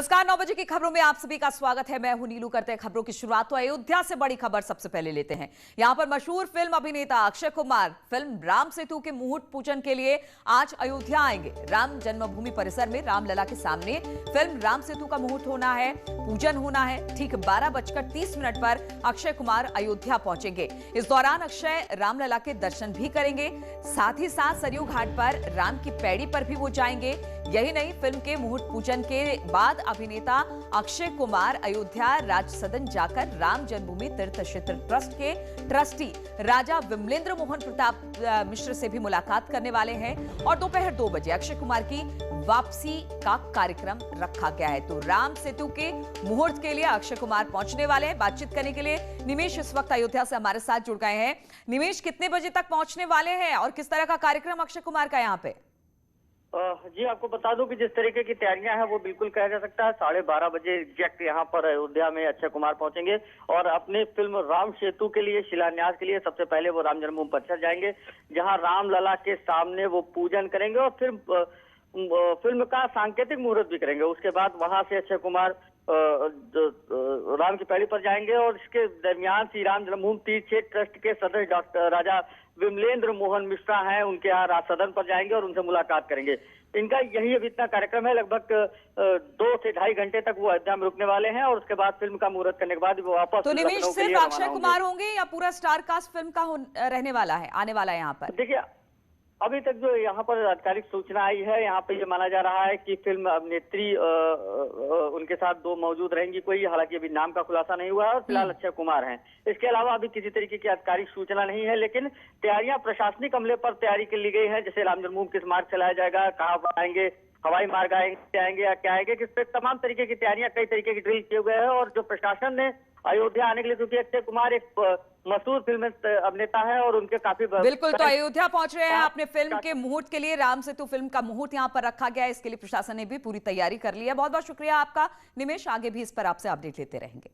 नमस्कार। 9 बजे की खबरों में आप सभी का स्वागत है। मैं हूं नीलू। करते हैं खबरों की शुरुआत तो अयोध्या से बड़ी खबर सबसे पहले लेते हैं। यहां पर मशहूर फिल्म अभिनेता अक्षय कुमार फिल्म राम सेतु के मुहूर्त पूजन के लिए आज अयोध्या आएंगे। राम जन्मभूमि परिसर में रामलला के सामने फिल्म राम सेतु का मुहूर्त होना है, पूजन होना है। ठीक 12:30 पर अक्षय कुमार अयोध्या पहुंचेंगे। इस दौरान अक्षय रामलला के दर्शन भी करेंगे। साथ ही साथ सरयू घाट पर राम की पैड़ी पर भी वो जाएंगे। यही नहीं, फिल्म के मुहूर्त पूजन के बाद अभिनेता अक्षय कुमार अयोध्या राजसदन जाकर राम जन्मभूमि तीर्थ क्षेत्र ट्रस्ट के ट्रस्टी राजा विमलेंद्र मोहन प्रताप मिश्र से भी मुलाकात करने वाले हैं और दोपहर 2 बजे अक्षय कुमार की वापसी का कार्यक्रम रखा गया है। तो राम सेतु के मुहूर्त के लिए अक्षय कुमार पहुंचने वाले हैं। बातचीत करने के लिए निमेश इस वक्त अयोध्या से हमारे साथ जुड़ गए हैं। निमेश, कितने बजे तक पहुंचने वाले हैं और किस तरह का कार्यक्रम अक्षय कुमार का यहाँ पे? जी, आपको बता दूं कि जिस तरीके की तैयारियां हैं वो बिल्कुल कहा जा सकता है 12:30 बजे एग्जैक्ट यहाँ पर अयोध्या में अक्षय कुमार पहुंचेंगे और अपनी फिल्म राम सेतु के लिए शिलान्यास के लिए सबसे पहले वो राम जन्मभूमि परिसर जाएंगे, जहां रामलला के सामने वो पूजन करेंगे और फिर फिल्म का सांकेतिक मुहूर्त भी करेंगे। उसके बाद वहां से अक्षय कुमार राम की पैड़ी पर जाएंगे और इसके दरमियान श्री राम जन्मभूमि तीर्थ क्षेत्र ट्रस्ट के सदस्य डॉक्टर राजा विमलेंद्र मोहन मिश्रा हैं, उनके यहाँ राजसदन पर जाएंगे और उनसे मुलाकात करेंगे। इनका यही अभी इतना कार्यक्रम है। लगभग 2 से ढाई घंटे तक वो अयोध्या में रुकने वाले हैं और उसके बाद फिल्म का मुहूर्त करने के बाद वो वापस। तो निमेश, सिर्फ अक्षय कुमार होंगे या पूरा स्टार कास्ट फिल्म का रहने वाला है, आने वाला है यहाँ पर? देखिए, अभी तक जो यहाँ पर आधिकारिक सूचना आई है, यहाँ पे ये माना जा रहा है कि फिल्म अभिनेत्री उनके साथ 2 मौजूद रहेंगी कोई, हालांकि अभी नाम का खुलासा नहीं हुआ है और फिलहाल अक्षय कुमार हैं। इसके अलावा अभी किसी तरीके की आधिकारिक सूचना नहीं है, लेकिन तैयारियां प्रशासनिक अमले पर तैयारी की ली गई है। जैसे राम जन्मभूमि किस मार्ग चलाया जाएगा, कहाँ आएंगे, हवाई मार्ग आएंगे या क्या आएंगे, किस पे तमाम तरीके की तैयारियां, कई तरीके की ड्रिल किए गए हैं। और जो प्रशासन ने अयोध्या आने के लिए, क्योंकि अक्षय कुमार एक मशहूर फिल्म अभिनेता है और उनके काफी बिल्कुल, तो अयोध्या पहुंच रहे हैं अपने फिल्म के मुहूर्त के लिए। राम सेतु फिल्म का मुहूर्त यहां पर रखा गया है, इसके लिए प्रशासन ने भी पूरी तैयारी कर ली है। बहुत बहुत शुक्रिया आपका निमेश, आगे भी इस पर आपसे अपडेट लेते रहेंगे।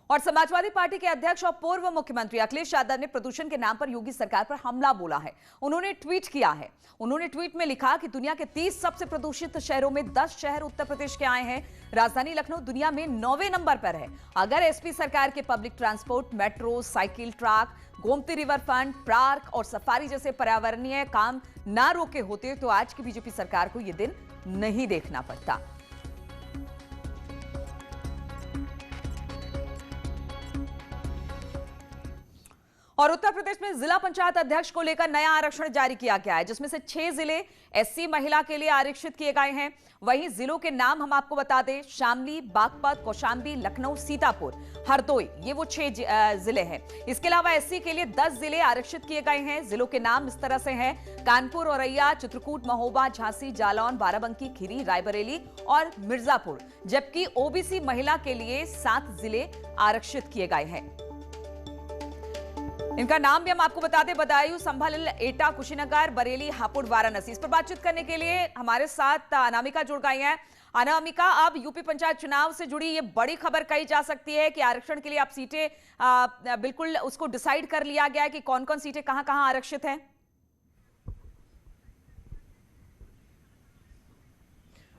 और समाजवादी पार्टी के अध्यक्ष और पूर्व मुख्यमंत्री अखिलेश यादव ने प्रदूषण के नाम पर योगी सरकार पर हमला बोला है। उन्होंने ट्वीट किया है। उन्होंने ट्वीट में लिखा कि दुनिया के 30 सबसे प्रदूषित शहरों में 10 शहर उत्तर प्रदेश के आए हैं। राजधानी लखनऊ दुनिया में 9वें नंबर पर है। अगर एसपी सरकार के public transport, metro, cycle track, Gomti river front, park और सफारी जैसे पर्यावरणीय काम ना रोके होते तो आज की बीजेपी सरकार को यह दिन नहीं देखना पड़ता। और उत्तर प्रदेश में जिला पंचायत अध्यक्ष को लेकर नया आरक्षण जारी किया गया है, जिसमें से 6 जिले एससी महिला के लिए आरक्षित किए गए हैं। वहीं जिलों के नाम हम आपको बता दें, शामली, बागपत, कौशाम्बी, लखनऊ, सीतापुर, हरदोई, ये वो 6 जिले हैं। इसके अलावा एससी के लिए 10 जिले आरक्षित किए गए हैं। जिलों के नाम इस तरह से हैं: कानपुर, औरैया, चित्रकूट, महोबा, झांसी, जालौन, बाराबंकी, खीरी, रायबरेली और मिर्जापुर। जबकि ओबीसी महिला के लिए 7 जिले आरक्षित किए गए हैं। इनका नाम भी हम आपको बता दें: बदायूं, संभल, एटा, कुशीनगर, बरेली, हापुड़, वाराणसी। इस पर बातचीत करने के लिए हमारे साथ अनामिका जुड़ गई हैं। अनामिका, अब यूपी पंचायत चुनाव से जुड़ी ये बड़ी खबर कही जा सकती है कि आरक्षण के लिए अब सीटें बिल्कुल उसको डिसाइड कर लिया गया है कि कौन कौन सीटें कहां कहां आरक्षित हैं।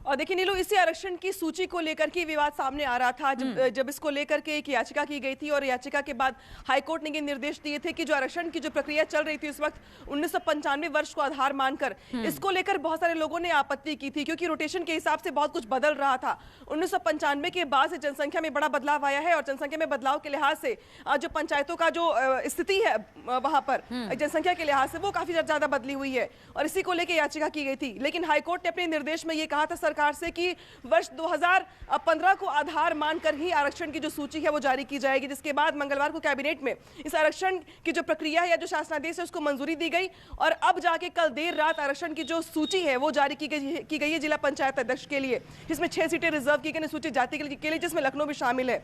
और देखिए नीलू, इसी आरक्षण की सूची को लेकर के विवाद सामने आ रहा था जब इसको लेकर के एक याचिका की गई थी और याचिका के बाद हाईकोर्ट ने ये निर्देश दिए थे कि जो आरक्षण की जो प्रक्रिया चल रही थी उस वक्त 1995 वर्ष को आधार मानकर इसको लेकर बहुत सारे लोगों ने आपत्ति की थी, क्योंकि रोटेशन के हिसाब से बहुत कुछ बदल रहा था। 1995 के बाद से जनसंख्या में बड़ा बदलाव आया है और जनसंख्या में बदलाव के लिहाज से जो पंचायतों का जो स्थिति है वहां पर जनसंख्या के लिहाज से वो काफी ज्यादा बदली हुई है और इसी को लेकर याचिका की गई थी। लेकिन हाईकोर्ट ने अपने निर्देश में ये कहा था सरकार से कि वर्ष 2015 को आधार मानकर ही आरक्षण की जो सूची है वो जारी की जाएगी, जिसके बाद मंगलवार को कैबिनेट में इस आरक्षण की जो प्रक्रिया है या जो शासनादेश है उसको मंजूरी दी गई और अब जाके कल देर रात आरक्षण की जो सूची है वो जारी की गई है जिला पंचायत अध्यक्ष के लिए, जिसमें 6 सीटें रिजर्व की गई अनुसूचित जाति के लिए, जिसमें लखनऊ भी शामिल है।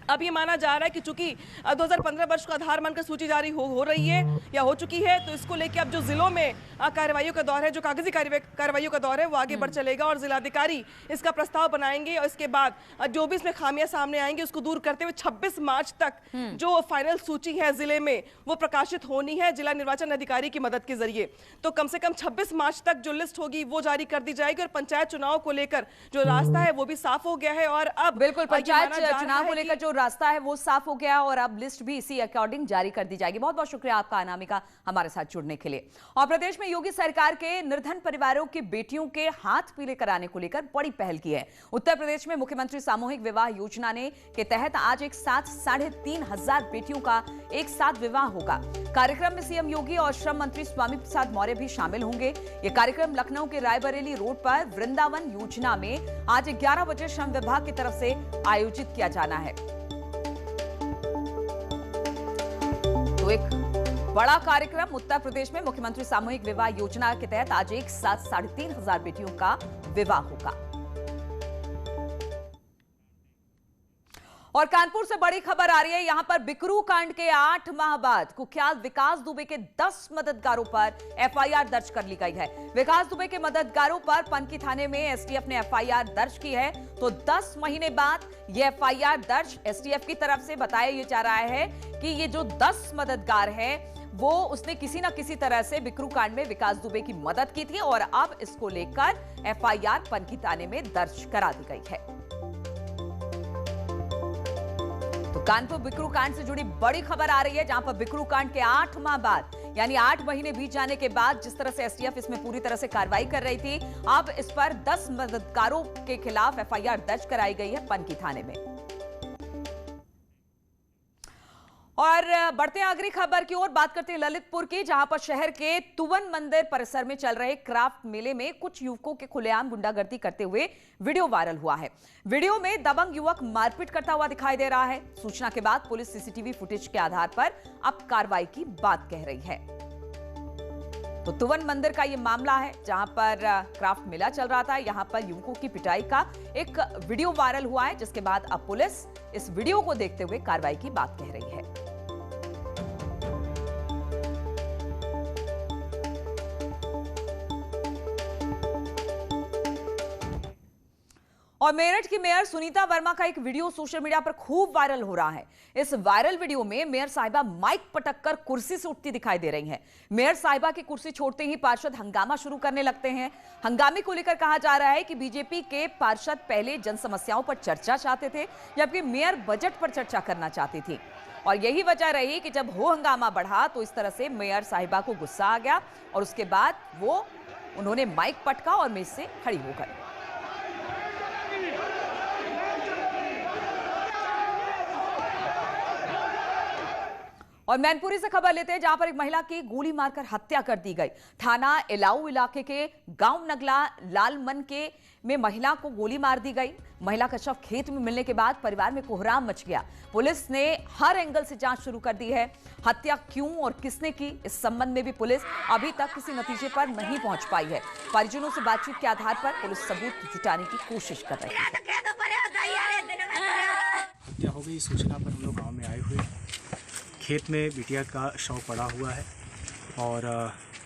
अब ये माना जा रहा है कि चूंकि 2015 वर्ष को आधार मानकर सूची जारी हो रही है या हो चुकी है, तो इसको लेकर अब जो जिलों में कार्रवाइयों का दौर है, जो कागजी कार्रवाइयों का दौर है वो आगे बढ़ चलेगा और जिलाधिकारी अधिकारी इसका प्रस्ताव बनाएंगे और इसके बाद जो भी इसमें खामियां सामने आएंगी उसको दूर करते हुए 26 मार्च तक जो फाइनल सूची है जिले में वो प्रकाशित होनी है जिला निर्वाचन अधिकारी की मदद के जरिए। तो कम से कम 26 मार्च तक जो लिस्ट होगी वो जारी कर दी जाएगी और पंचायत चुनाव को लेकर जो रास्ता है वो भी साफ हो गया है। और अब बिल्कुल पंचायत चुनाव को लेकर जो रास्ता है वो साफ हो गया और अब लिस्ट भी इसी अकॉर्डिंग जारी कर दी जाएगी। बहुत बहुत शुक्रिया आपका अनामिका हमारे साथ जुड़ने के लिए। और प्रदेश में योगी सरकार के निर्धन परिवारों की बेटियों के हाथ पीले कराने को लेकर बड़ी पहल की है। उत्तर प्रदेश में मुख्यमंत्री सामूहिक विवाह योजना के तहत आज एक साथ 3,500 बेटियों का एक साथ विवाह होगा। कार्यक्रम में सीएम योगी और श्रम मंत्री स्वामी प्रसाद मौर्य भी शामिल होंगे। यह कार्यक्रम लखनऊ के रायबरेली रोड पर वृंदावन योजना में आज 11 बजे श्रम विभाग की तरफ से आयोजित किया जाना है। तो एक बड़ा कार्यक्रम उत्तर प्रदेश में मुख्यमंत्री सामूहिक विवाह योजना के तहत आज एक साथ 3,500 बेटियों का विवाह होगा। और कानपुर से बड़ी खबर आ रही है। यहां पर बिकरू कांड के 8 माह बाद कुख्यात विकास दुबे के 10 मददगारों पर एफआईआर दर्ज कर ली गई है। विकास दुबे के मददगारों पर पनकी थाने में एसटीएफ ने एफआईआर दर्ज की है। तो 10 महीने बाद यह एफआईआर दर्ज एसटीएफ की तरफ से बताया जा रहा है कि ये जो 10 मददगार है वो उसने किसी ना किसी तरह से बिकरू कांड में विकास दुबे की मदद की थी और अब इसको लेकर एफआईआर पनकी थाने में दर्ज करा दी गई है। तो कानपुर बिकरू कांड से जुड़ी बड़ी खबर आ रही है, जहां पर बिकरू कांड के 8 माह बाद यानी 8 महीने बीत जाने के बाद जिस तरह से एसटीएफ इसमें पूरी तरह से कार्रवाई कर रही थी, अब इस पर 10 मददगारों के खिलाफ एफआईआर दर्ज कराई गई है पनकी थाने में। और बढ़ते हैं अगली खबर की ओर, बात करते हैं ललितपुर की, जहां पर शहर के तुवन मंदिर परिसर में चल रहे क्राफ्ट मेले में कुछ युवकों के खुलेआम गुंडागर्दी करते हुए वीडियो वायरल हुआ है। वीडियो में दबंग युवक मारपीट करता हुआ दिखाई दे रहा है। सूचना के बाद पुलिस सीसीटीवी फुटेज के आधार पर अब कार्रवाई की बात कह रही है। तो तुवन मंदिर का यह मामला है, जहां पर क्राफ्ट मेला चल रहा था। यहां पर युवकों की पिटाई का एक वीडियो वायरल हुआ है, जिसके बाद अब पुलिस इस वीडियो को देखते हुए कार्रवाई की बात कह रही है। और मेरठ की मेयर सुनीता वर्मा का एक वीडियो सोशल मीडिया पर खूब वायरल हो रहा है। इस वायरल वीडियो में मेयर साहिबा माइक पटककर कुर्सी से उठती दिखाई दे रही हैं। मेयर साहिबा की कुर्सी छोड़ते ही पार्षद हंगामा शुरू करने लगते हैं। हंगामे को लेकर कहा जा रहा है कि बीजेपी के पार्षद पहले जन समस्याओं पर चर्चा चाहते थे, जबकि मेयर बजट पर चर्चा करना चाहती थी। और यही वजह रही कि जब हो हंगामा बढ़ा तो इस तरह से मेयर साहिबा को गुस्सा आ गया और उसके बाद उन्होंने माइक पटका और मेज से खड़ी होकर और मैनपुरी से खबर लेते हैं, जहां पर एक महिला की गोली मारकर हत्या कर दी गई। थाना इलाऊ इलाके के गांव नगला लालमन के में महिला को गोली मार दी गई। महिला का शव खेत में मिलने के बाद परिवार में कोहराम मच गया। पुलिस ने हर एंगल से जांच शुरू कर दी है। हत्या क्यों और किसने की, इस संबंध में भी पुलिस अभी तक किसी नतीजे पर नहीं पहुंच पाई है। परिजनों से बातचीत के आधार पर पुलिस सबूत जुटाने की कोशिश कर रही है। हत्या हो गई, सूचना पर हम लोग गाँव में आए हुए। खेत में बिटिया का शव पड़ा हुआ है और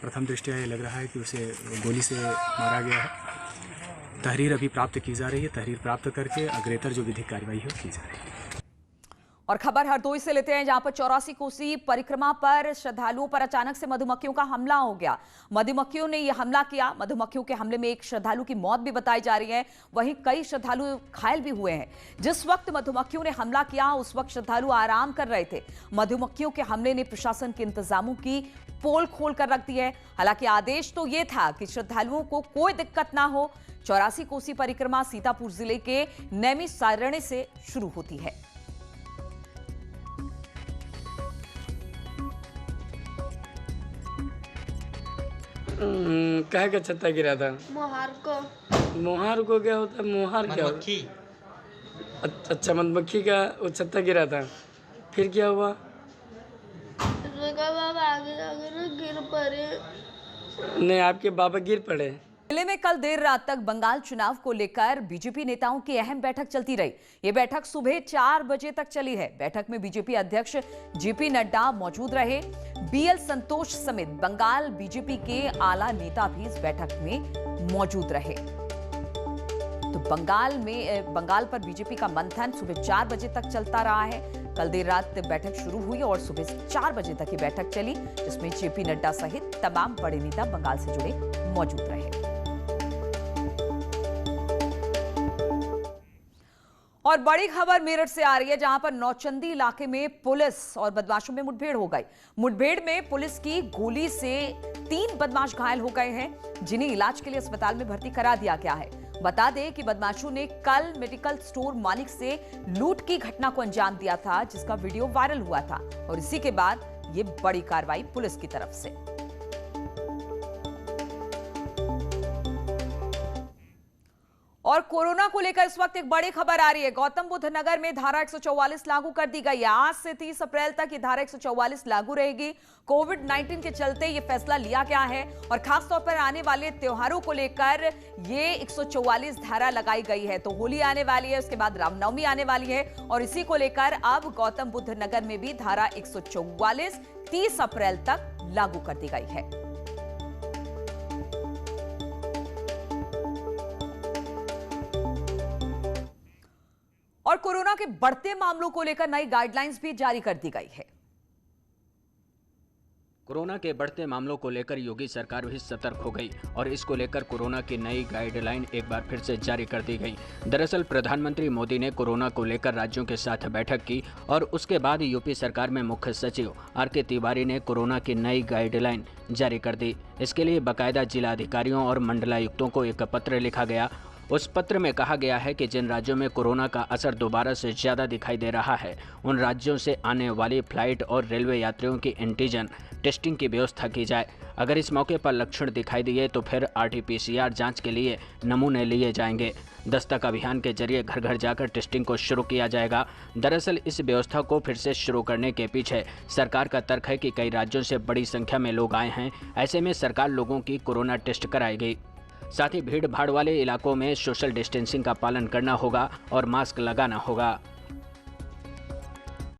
प्रथम दृष्टया ये लग रहा है कि उसे गोली से मारा गया है। तहरीर अभी प्राप्त की जा रही है। तहरीर प्राप्त करके अग्रेतर जो विधिक कार्रवाई है की जा रही है। और खबर हरदोई से लेते हैं, जहां पर 84 कोसी परिक्रमा पर श्रद्धालुओं पर अचानक से मधुमक्खियों का हमला हो गया। मधुमक्खियों ने यह हमला किया। मधुमक्खियों के हमले में एक श्रद्धालु की मौत भी बताई जा रही है, वहीं कई श्रद्धालु घायल भी हुए हैं। जिस वक्त मधुमक्खियों ने हमला किया उस वक्त श्रद्धालु आराम कर रहे थे। मधुमक्खियों के हमले ने प्रशासन के इंतजामों की पोल खोल कर रख दी है। हालांकि आदेश तो यह था कि श्रद्धालुओं को कोई दिक्कत ना हो। 84 कोसी परिक्रमा सीतापुर जिले के नैमी सारणे से शुरू होती है। कहे का छत्ता गिरा था? मोहार को। मोहार को क्या होता है? मोहार क्या होता है? अच्छा, मधुमक्खी का वो छत्ता गिरा था, फिर क्या हुआ? बाबा आगे आगे गिर पड़े। नहीं, आपके बाबा गिर पड़े। जिले में कल देर रात तक बंगाल चुनाव को लेकर बीजेपी नेताओं की अहम बैठक चलती रही। ये बैठक सुबह 4 बजे तक चली है। बैठक में बीजेपी अध्यक्ष जेपी नड्डा मौजूद रहे। बीएल संतोष समेत बंगाल बीजेपी के आला नेता भी इस बैठक में मौजूद रहे। तो बंगाल पर बीजेपी का मंथन सुबह 4 बजे तक चलता रहा है। कल देर रात बैठक शुरू हुई और सुबह 4 बजे तक ये बैठक चली, जिसमें जेपी नड्डा सहित तमाम बड़े नेता बंगाल से जुड़े मौजूद रहे। और बड़ी खबर मेरठ से आ रही है, जहां पर नौचंदी इलाके में पुलिस और बदमाशों में मुठभेड़ हो गई। मुठभेड़ में पुलिस की गोली से 3 बदमाश घायल हो गए हैं, जिन्हें इलाज के लिए अस्पताल में भर्ती करा दिया गया है। बता दें कि बदमाशों ने कल मेडिकल स्टोर मालिक से लूट की घटना को अंजाम दिया था, जिसका वीडियो वायरल हुआ था और इसी के बाद ये बड़ी कार्रवाई पुलिस की तरफ से। और कोरोना को लेकर इस वक्त एक बड़ी खबर आ रही है। गौतम बुद्ध नगर में धारा 144 लागू कर दी गई है। आज से 30 अप्रैल तक ये धारा 144 लागू रहेगी। कोविड-19 के चलते ये फैसला लिया गया है और खासतौर पर आने वाले त्योहारों को लेकर ये 144 धारा लगाई गई है। तो होली आने वाली है, उसके बाद रामनवमी आने वाली है और इसी को लेकर अब गौतम बुद्ध नगर में भी धारा 144 30 अप्रैल तक लागू कर दी गई है। और कोरोना के बढ़ते मामलों को लेकर नई गाइडलाइंस भी जारी कर दी गई है। कोरोना के बढ़ते मामलों को लेकर योगी सरकार भी सतर्क हो गई और इसको लेकर कोरोना की नई गाइडलाइन एक बार फिर से जारी कर दी गई। दरअसल प्रधानमंत्री मोदी ने कोरोना को लेकर राज्यों के साथ बैठक की और उसके बाद यूपी सरकार में मुख्य सचिव आर.के. तिवारी ने कोरोना की नई गाइडलाइन जारी कर दी। इसके लिए बाकायदा जिला अधिकारियों और मंडलायुक्तों को एक पत्र लिखा गया। उस पत्र में कहा गया है कि जिन राज्यों में कोरोना का असर दोबारा से ज़्यादा दिखाई दे रहा है, उन राज्यों से आने वाली फ्लाइट और रेलवे यात्रियों की एंटीजन टेस्टिंग की व्यवस्था की जाए। अगर इस मौके पर लक्षण दिखाई दिए तो फिर RT-PCR जांच के लिए नमूने लिए जाएंगे। दस्तक अभियान के जरिए घर घर जाकर टेस्टिंग को शुरू किया जाएगा। दरअसल इस व्यवस्था को फिर से शुरू करने के पीछे सरकार का तर्क है कि कई राज्यों से बड़ी संख्या में लोग आए हैं। ऐसे में सरकार लोगों की कोरोना टेस्ट कराएगी। साथ ही भीड़ भाड़ वाले इलाकों में सोशल डिस्टेंसिंग का पालन करना होगा और मास्क लगाना होगा।